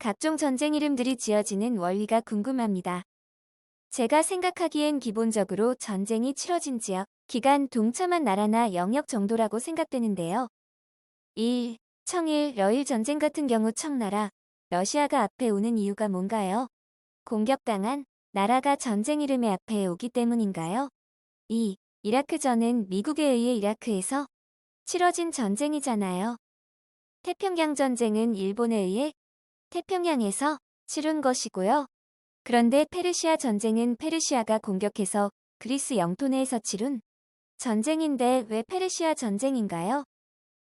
각종 전쟁 이름들이 지어지는 원리가 궁금합니다. 제가 생각하기엔 기본적으로 전쟁이 치러진 지역, 기간, 동참한 나라나 영역 정도라고 생각되는데요. 1. 청일, 러일 전쟁 같은 경우 청나라, 러시아가 앞에 오는 이유가 뭔가요? 공격당한 나라가 전쟁 이름의 앞에 오기 때문인가요? 2. 이라크전은 미국에 의해 이라크에서 치러진 전쟁이잖아요. 태평양 전쟁은 일본에 의해 태평양에서 치룬 것이고요. 그런데 페르시아 전쟁은 페르시아가 공격해서 그리스 영토 내에서 치룬 전쟁인데 왜 페르시아 전쟁인가요?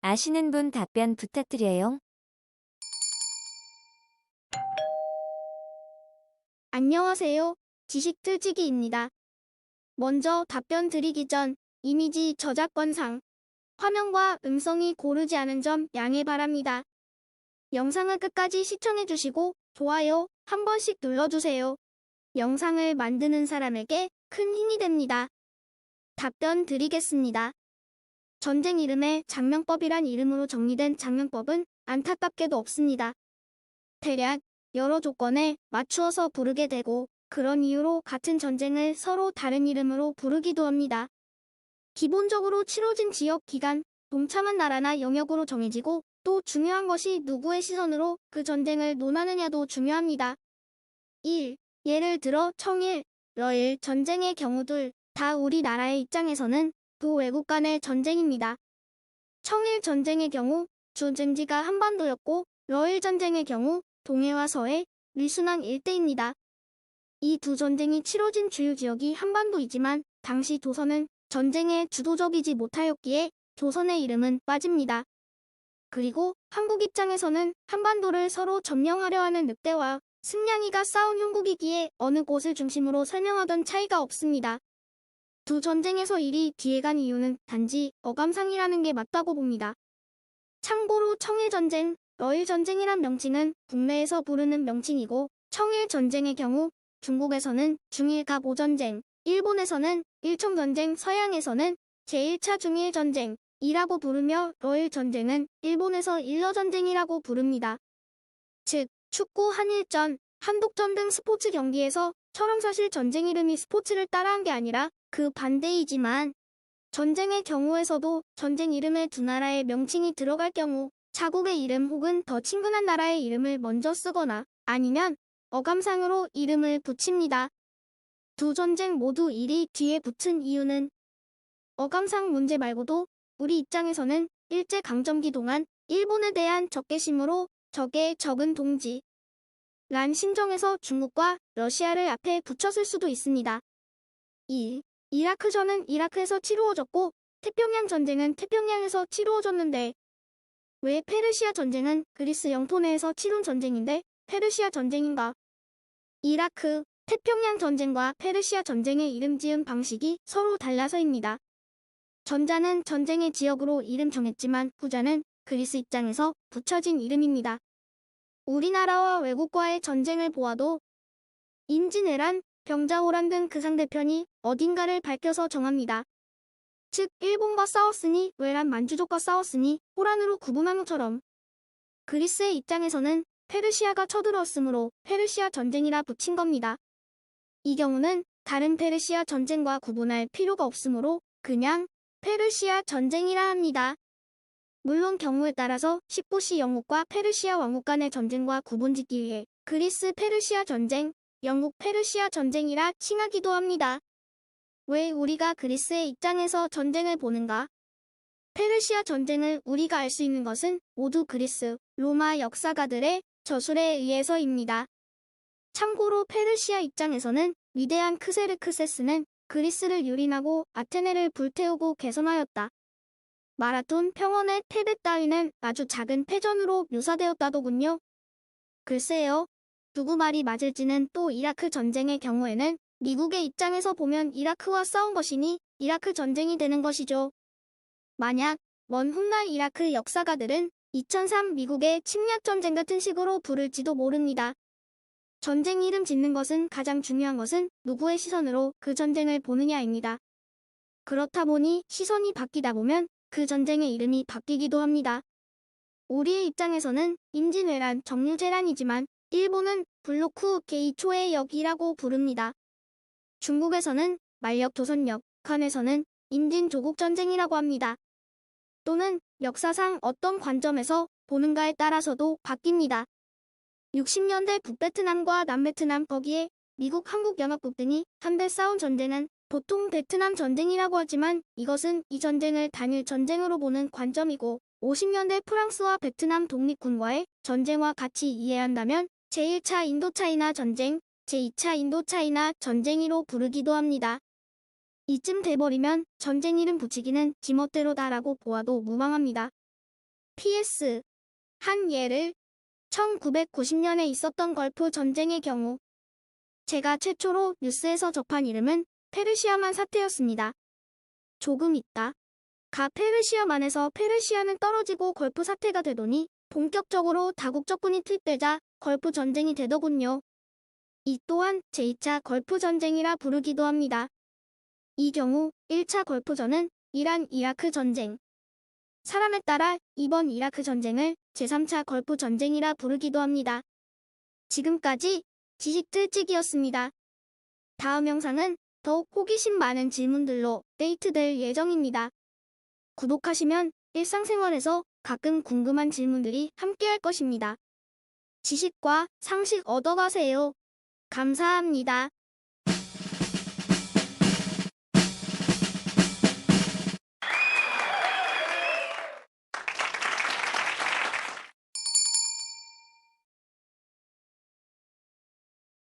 아시는 분 답변 부탁드려요. 안녕하세요. 지식틀치기입니다. 먼저 답변 드리기 전 이미지 저작권상 화면과 음성이 고르지 않은 점 양해 바랍니다. 영상을 끝까지 시청해주시고 좋아요 한 번씩 눌러주세요. 영상을 만드는 사람에게 큰 힘이 됩니다. 답변 드리겠습니다. 전쟁 이름에 장명법이란 이름으로 정리된 장명법은 안타깝게도 없습니다. 대략 여러 조건에 맞추어서 부르게 되고 그런 이유로 같은 전쟁을 서로 다른 이름으로 부르기도 합니다. 기본적으로 치러진 지역, 기간, 동참한 나라나 영역으로 정해지고 또 중요한 것이 누구의 시선으로 그 전쟁을 논하느냐도 중요합니다. 1. 예를 들어 청일, 러일 전쟁의 경우들 다 우리나라의 입장에서는 두 외국 간의 전쟁입니다. 청일 전쟁의 경우 주쟁지가 한반도였고 러일 전쟁의 경우 동해와 서해, 밀순항 일대입니다. 이 두 전쟁이 치러진 주요 지역이 한반도이지만 당시 조선은 전쟁에 주도적이지 못하였기에 조선의 이름은 빠집니다. 그리고 한국 입장에서는 한반도를 서로 점령하려 하는 늑대와 승냥이가 싸운 형국이기에 어느 곳을 중심으로 설명하던 차이가 없습니다. 두 전쟁에서 일이 뒤에 간 이유는 단지 어감상이라는 게 맞다고 봅니다. 참고로 청일전쟁, 러일전쟁이란 명칭은 국내에서 부르는 명칭이고 청일전쟁의 경우 중국에서는 중일갑오전쟁, 일본에서는 일청전쟁, 서양에서는 제1차 중일전쟁이라고 부르며 러일전쟁은 일본에서 일러전쟁이라고 부릅니다. 즉, 축구, 한일전, 한독전 등 스포츠 경기에서 처럼 사실 전쟁 이름이 스포츠를 따라한 게 아니라 그 반대이지만 전쟁의 경우에서도 전쟁 이름에 두 나라의 명칭이 들어갈 경우 자국의 이름 혹은 더 친근한 나라의 이름을 먼저 쓰거나 아니면 어감상으로 이름을 붙입니다. 두 전쟁 모두 일이 뒤에 붙은 이유는 어감상 문제 말고도 우리 입장에서는 일제강점기 동안 일본에 대한 적개심으로 적의 적은 동지 란 심정에서 중국과 러시아를 앞에 붙였을 수도 있습니다. 2. 이라크전은 이라크에서 치루어졌고 태평양 전쟁은 태평양에서 치루어졌는데 왜 페르시아 전쟁은 그리스 영토 내에서 치룬 전쟁인데 페르시아 전쟁인가? 이라크, 태평양 전쟁과 페르시아 전쟁의 이름 지은 방식이 서로 달라서입니다. 전자는 전쟁의 지역으로 이름 정했지만 후자는 그리스 입장에서 붙여진 이름입니다. 우리나라와 외국과의 전쟁을 보아도 임진왜란, 병자호란 등 그 상대편이 어딘가를 밝혀서 정합니다. 즉 일본과 싸웠으니 외란 만주족과 싸웠으니 호란으로 구분한 것처럼 그리스의 입장에서는 페르시아가 쳐들어왔으므로 페르시아 전쟁이라 붙인 겁니다. 이 경우는 다른 페르시아 전쟁과 구분할 필요가 없으므로 그냥 페르시아 전쟁이라 합니다. 물론 경우에 따라서 19시 영국과 페르시아 왕국 간의 전쟁과 구분짓기 위해 그리스 페르시아 전쟁, 영국 페르시아 전쟁이라 칭하기도 합니다. 왜 우리가 그리스의 입장에서 전쟁을 보는가? 페르시아 전쟁을 우리가 알 수 있는 것은 모두 그리스, 로마 역사가들의 저술에 의해서입니다. 참고로 페르시아 입장에서는 위대한 크세르크세스는 그리스를 유린하고 아테네를 불태우고 개선하였다. 마라톤 평원의 패배 따위는 아주 작은 패전으로 묘사되었다더군요. 글쎄요. 누구 말이 맞을지는 또 이라크 전쟁의 경우에는 미국의 입장에서 보면 이라크와 싸운 것이니 이라크 전쟁이 되는 것이죠. 만약 먼 훗날 이라크 역사가들은 2003 미국의 침략전쟁 같은 식으로 부를지도 모릅니다. 전쟁 이름 짓는 것은 가장 중요한 것은 누구의 시선으로 그 전쟁을 보느냐입니다. 그렇다 보니 시선이 바뀌다 보면 그 전쟁의 이름이 바뀌기도 합니다. 우리의 입장에서는 임진왜란, 정유재란이지만 일본은 블로크 게이초의 역이라고 부릅니다. 중국에서는 만력 조선역, 북한에서는 임진 조국 전쟁이라고 합니다. 또는 역사상 어떤 관점에서 보는가에 따라서도 바뀝니다. 60년대 북베트남과 남베트남 거기에 미국 한국연합국 등이 한배 싸운 전쟁은 보통 베트남 전쟁이라고 하지만 이것은 이 전쟁을 단일 전쟁으로 보는 관점이고 50년대 프랑스와 베트남 독립군과의 전쟁과 같이 이해한다면 제1차 인도차이나 전쟁, 제2차 인도차이나 전쟁이로 부르기도 합니다. 이쯤 돼버리면 전쟁 이름 붙이기는 지멋대로다라고 보아도 무방합니다. PS. 한 예를 1990년에 있었던 걸프 전쟁의 경우 제가 최초로 뉴스에서 접한 이름은 페르시아만 사태였습니다. 조금 있다 가 페르시아만에서 페르시아는 떨어지고 걸프 사태가 되더니 본격적으로 다국적군이 투입되자 걸프 전쟁이 되더군요. 이 또한 제2차 걸프 전쟁이라 부르기도 합니다. 이 경우 1차 걸프전은 이란 이라크 전쟁. 사람에 따라 이번 이라크 전쟁을 제3차 걸프 전쟁이라 부르기도 합니다. 지금까지 지식들찍이었습니다. 다음 영상은 더욱 호기심 많은 질문들로 데이트될 예정입니다. 구독하시면 일상생활에서 가끔 궁금한 질문들이 함께할 것입니다. 지식과 상식 얻어가세요. 감사합니다.